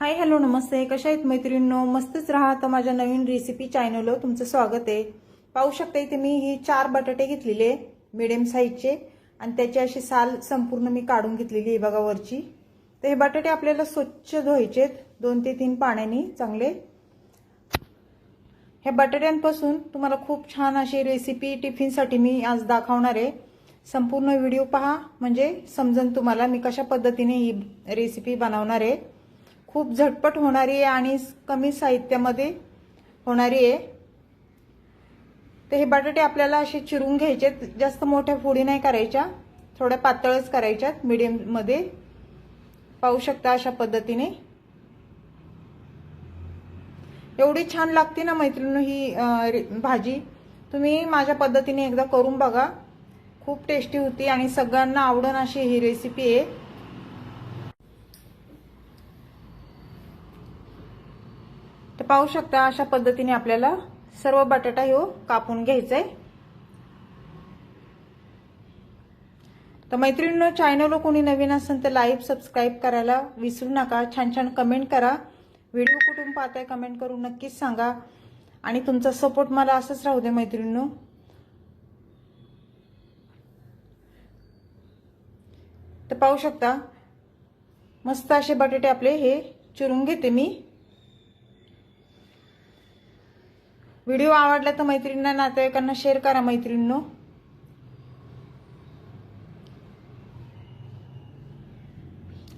Hi hello नमस्ते, कशा आहेत मैत्रिणींनो? मस्तच राहा. तर माझ्या नवीन रेसिपी चॅनलवर तुमचं स्वागत आहे. पाहू शकता इथे मी ही 4 बटाटे घेतलेले मीडियम साईजचे आणि त्याची अशी साल संपूर्ण मी काढून घेतलेली आहे बघा वरची. तर हे बटाटे आपल्याला स्वच्छ धुवायचेत 2 ते 3 पाण्याने चांगले. हे बटाट्यांपासून तुम्हाला खूप छान अशी रेसिपी टिफिनसाठी मी आज दाखवणार आहे. संपूर्ण व्हिडिओ पहा म्हणजे समजेल तुम्हाला मी कशा पद्धतीने ही रेसिपी बनवणार आहे. खूप झटपट होणारी आहे आणि कमी साहित्यामध्ये होणारी आहे. तर हे बटाटे आपल्याला असे चिरून घ्यायचे, जास्त मोठ्या फोडी नाही करायच्या, थोड्या पातळच करायच्या मीडियम मध्ये. पाहू शकता अशा पद्धतीने. एवढी छान लागते ना मैत्रिणी ही भाजी. तुम्ही माझ्या पद्धतीने एकदा करून बघा, खूप टेस्टी होती आणि सगळ्यांना आवडण अशी ही रेसिपी आहे. तर पाहू शकता अशा पद्धतीने आपल्याला सर्व बटाटा ह्यो कापून घ्यायचा आहे. तर मैत्रिणींनो, चॅनलला कोणी नवीन असेल तर लाईक सबस्क्राईब करायला विसरू नका. छान छान कमेंट करा. व्हिडिओ कुठून पाहताय कमेंट करून नक्कीच सांगा आणि तुमचा सपोर्ट मला असंच राहू दे मैत्रिणींनो. तर पाहू शकता मस्त असे बटाटे आपले हे चिरून घेते मी. व्हिडिओ आवडला तर मैत्रिणींना नातेवाईकांना शेअर करा मैत्रिणींनो.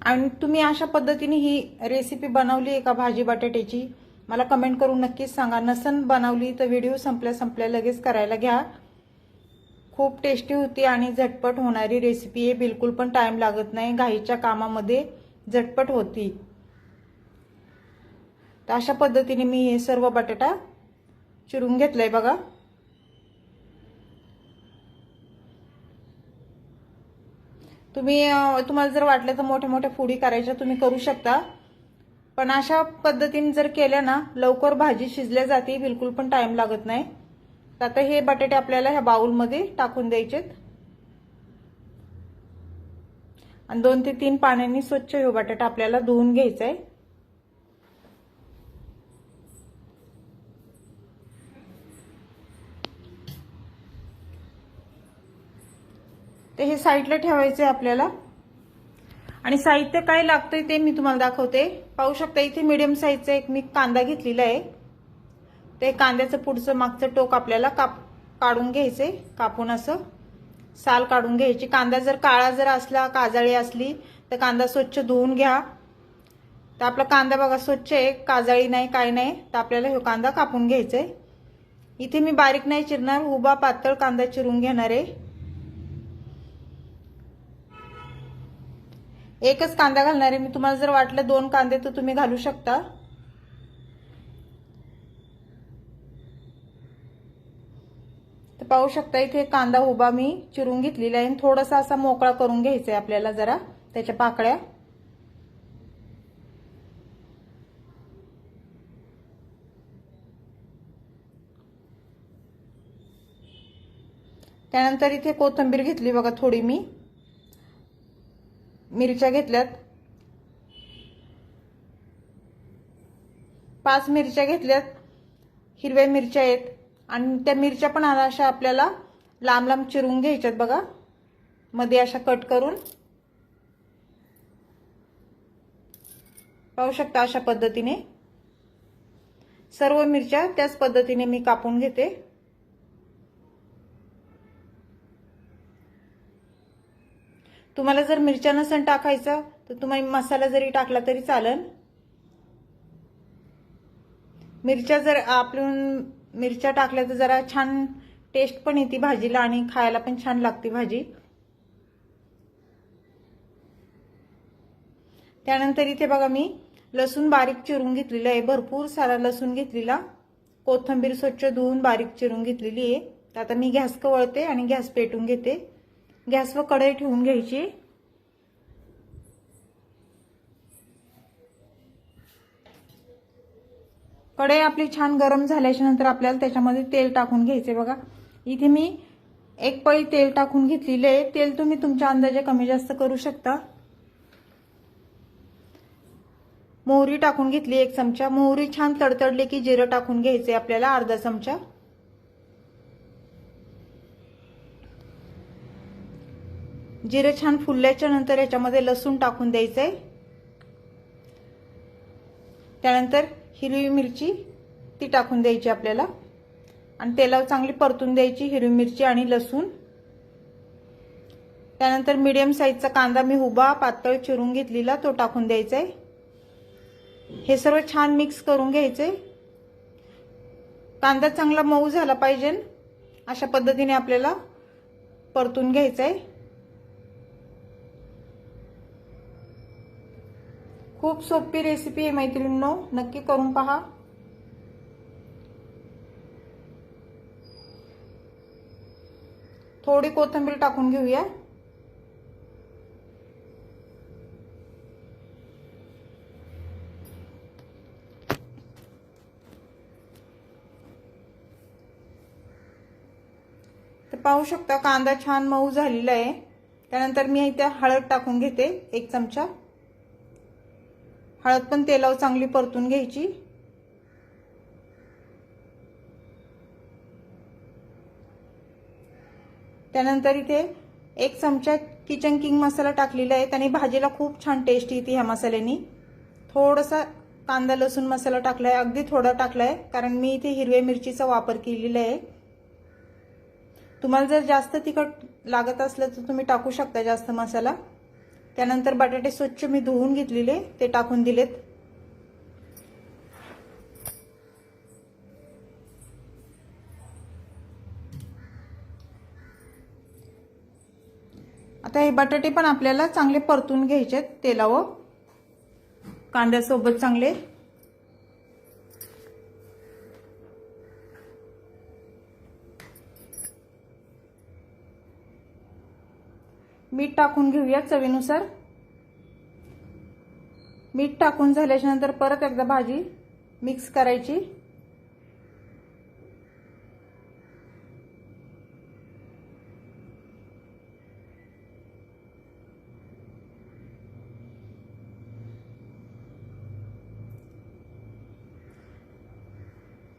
आणि तुम्ही अशा पद्धतीने ही रेसिपी बनवली आहे का भाजी बटाट्याची? मला कमेंट करून नक्कीच सांगा. नसन बनवली तर व्हिडिओ संपल्या लगेच करायला घ्या. खूप टेस्टी होती आणि झटपट होणारी रेसिपी आहे. बिलकुल पण टाइम लागत नाही, घाईच्या कामामध्ये झटपट होती. तर अशा पद्धतीने मी हे सर्व बटाटा चिरून घेतलाय बघा. तुम्हाला जर वाटलं तर मोठ्या मोठ्या फोडी करायच्या तुम्ही करू शकता, पण अशा पद्धतीने जर केल्या ना लवकर भाजी शिजल्या जाते, बिलकुल पण टाइम लागत नाही. तर आता हे बटाटे आपल्याला ह्या बाउलमध्ये टाकून द्यायचेत आणि 2 ते 3 पाण्याने स्वच्छ हे बटाटा आपल्याला धुवून घ्यायचा आहे. ते हे साईडला ठेवायचे आपल्याला. आणि साहित्य काय लागतंय ते मी तुम्हाला दाखवते. पाहू शकता इथे मीडियम साईजचा एक मी कांदा घेतलेला आहे. ते कांद्याचं पुढचं मागचं टोक आपल्याला काढून घ्यायचे, कापून असं साल काढून घ्यायची. कांदा जर काळा जर असला, काजळी असली तर कांदा स्वच्छ धुवून घ्या. तर आपला कांदा बघा स्वच्छ आहे, काजळी नाही काय नाही. तर आपल्याला हा कांदा कापून घ्यायचा आहे. इथे मी बारीक नाही चिरणार, उभा पातळ कांदा चिरून घेणार आहे. एकच कांदा घालणार आहे मी. तुम्हाला जर वाटलं 2 कांदे तर तुम्ही घालू शकता. तर पाहू शकता इथे कांदा उभा मी चिरून घेतलेला आहे. थोडासा असा मोकळा करून घ्यायचा आहे आपल्याला जरा त्याच्या पाकळ्या. त्यानंतर इथे कोथिंबीर घेतली बघा थोडी मी. मिरच्या घेतल्यात 5 मिरच्या घेतल्यात, हिरव्या मिरच्या आहेत. आणि त्या मिरच्या पण अशा आपल्याला लांब लांब चिरून घ्यायच्यात बघा, मध्ये अशा कट करून. पाहू शकता अशा पद्धतीने सर्व मिरच्या त्याच पद्धतीने मी कापून घेते. तुम्हाला जर मिरच्या नसेल टाकायचं तर तुम्ही मसाला जरी टाकला तरी चालेल. मिरच्या जर आपण मिरच्या टाकल्या तर जरा छान टेस्ट पण येते भाजीला आणि खायला पण छान लागते भाजी. त्यानंतर इथे बघा मी लसूण बारीक चिरून घेतलेला आहे, भरपूर सारा लसूण घेतलेला. कोथिंबीर स्वच्छ धुवून बारीक चिरून घेतलेली आहे. तर आता मी गॅस कवळते आणि गॅस पेटून घेते. गॅसवर कढई ठेवून घ्यायची. कढई आपली छान गरम झाल्याच्या नंतर आपल्याला त्याच्यामध्ये तेल टाकून घ्यायचे बघा. इथे मी 1 पळी तेल टाकून घेतलेले आहे. तेल तुम्ही तुमच्या अंदाजे कमी जास्त करू शकता. मोहरी टाकून घेतली 1 चमचा। मोहरी छान तडतडली की जिरं टाकून घ्यायचे आपल्याला अर्धा चमचा। जिरं छान फुलल्याच्या नंतर याच्यामध्ये लसूण टाकून द्यायचंय। त्यानंतर हिरवी मिरची ती टाकून द्यायची आपल्याला आणि तेलावर चांगली परतून द्यायची हिरवी मिरची आणि लसूण। त्यानंतर मीडियम साईजचा कांदा मी उभा पातळ चिरून घेतलेला तो टाकून द्यायचा आहे। हे सर्व छान मिक्स करून घ्यायचे। कांदा चांगला मऊ झाला पाहिजे अशा पद्धतीने आपल्याला परतून घ्यायचा आहे। खूप सोपी रेसिपी आहे मैत्रिणींनो, नक्की करून पहा। थोडी कोथिंबीर टाकून घेऊया। तर पाहू शकता कांदा छान मऊ झालेला आहे। त्यानंतर मी इथे हळद टाकून घेते 1 चमचा। हळद पण तेलावर चांगली परतून घ्यायची। त्यानंतर इथे 1 चमचा किचन किंग मसाला टाकलेला आहे, त्याने भाजीला खूप छान टेस्ट येते ह्या मसाल्यानी। थोडासा कांदा लसूण मसाला टाकलाय, अगदी थोडा टाकलाय कारण मी इथे हिरव्या मिरचीचा वापर केलेला आहे। तुम्हाला जर जास्त तिखट लागत असलं तर तुम्ही टाकू शकता जास्त मसाला। त्यानंतर बटाटे स्वच्छ मी धुवून घेतलेले ते टाकून दिलेत। आता हे बटाटे पण आपल्याला चांगले परतून घ्यायचे तेलावर कांद्यासोबत चांगले। मीठ टाकून घेऊया चवीनुसार। मीठ टाकून झाल्याच्या नंतर परत एकदा भाजी मिक्स करायची।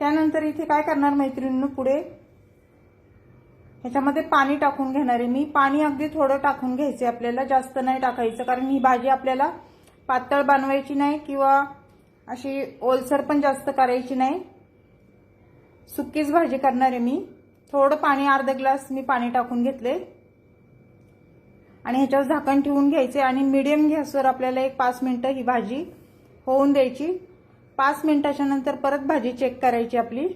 त्यानंतर इथे काय करणार मैत्रिणींनो, पुढे ह्याच्यामध्ये पाणी टाकून घेणार आहे मी। पाणी अगदी थोडं टाकून घ्यायचे आपल्याला, जास्त नाही टाकायचं कारण ही भाजी आपल्याला पातळ बनवायची नाही किंवा अशी ओलसर पण जास्त करायची नाही, सुकीच भाजी करणार आहे मी। थोडं पाणी अर्धा ग्लास मी पाणी टाकून घेतले आणि ह्याच्यावर झाकण ठेवून घ्यायचे आणि मीडियम गॅसवर आपल्याला 5 मिनिटं ही भाजी होऊन द्यायची। 5 मिनिटाच्या नंतर परत भाजी चेक करायची आपली।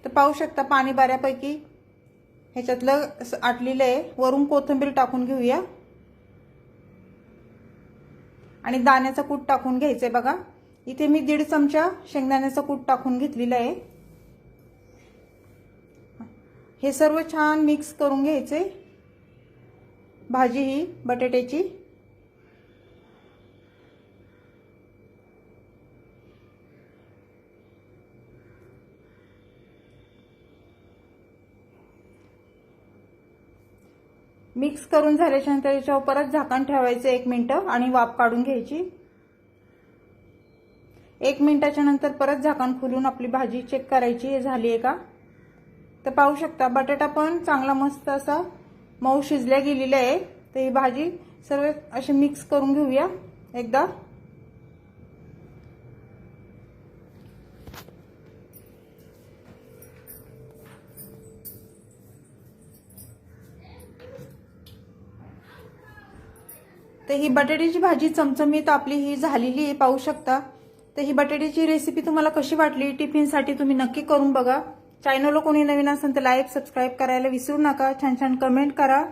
तर पाहू शकता पाणी बऱ्यापैकी ह्याच्यातलं आटलेलं आहे। वरून कोथिंबीर टाकून घेऊया आणि दाण्याचा कूट टाकून घ्यायचंय बघा। इथे मी 1.5 चमचा शेंगदाण्याचा कूट टाकून घेतलेला आहे। हे सर्व छान मिक्स करून घ्यायचे भाजी ही बटाट्याची। मिक्स करून झाल्याच्या नंतर याच्यावर परत झाकण ठेवायचं 1 मिनिट आणि वाफ काढून घ्यायची। 1 मिनिटाच्या नंतर परत झाकण खोलून आपली भाजी चेक करायची झाली आहे का। तर पाहू शकता बटाटा पण चांगला मस्त असा मऊ शिजल्या गेलेला आहे। तर ही भाजी सर्व अशी मिक्स करून घेऊया एकदा। तर ही बटाट्याची भाजी चमचमीत आपली ही झालेली आहे, पाहू शकता। तर ही बटाट्याची रेसिपी तुम्हाला कशी वाटली, टिफिनसाठी तुम्ही नक्की करून बघा। चॅनलला कोणी नवीन असेल तर लाईक सबस्क्राईब करायला विसरू नका। छान छान कमेंट करा।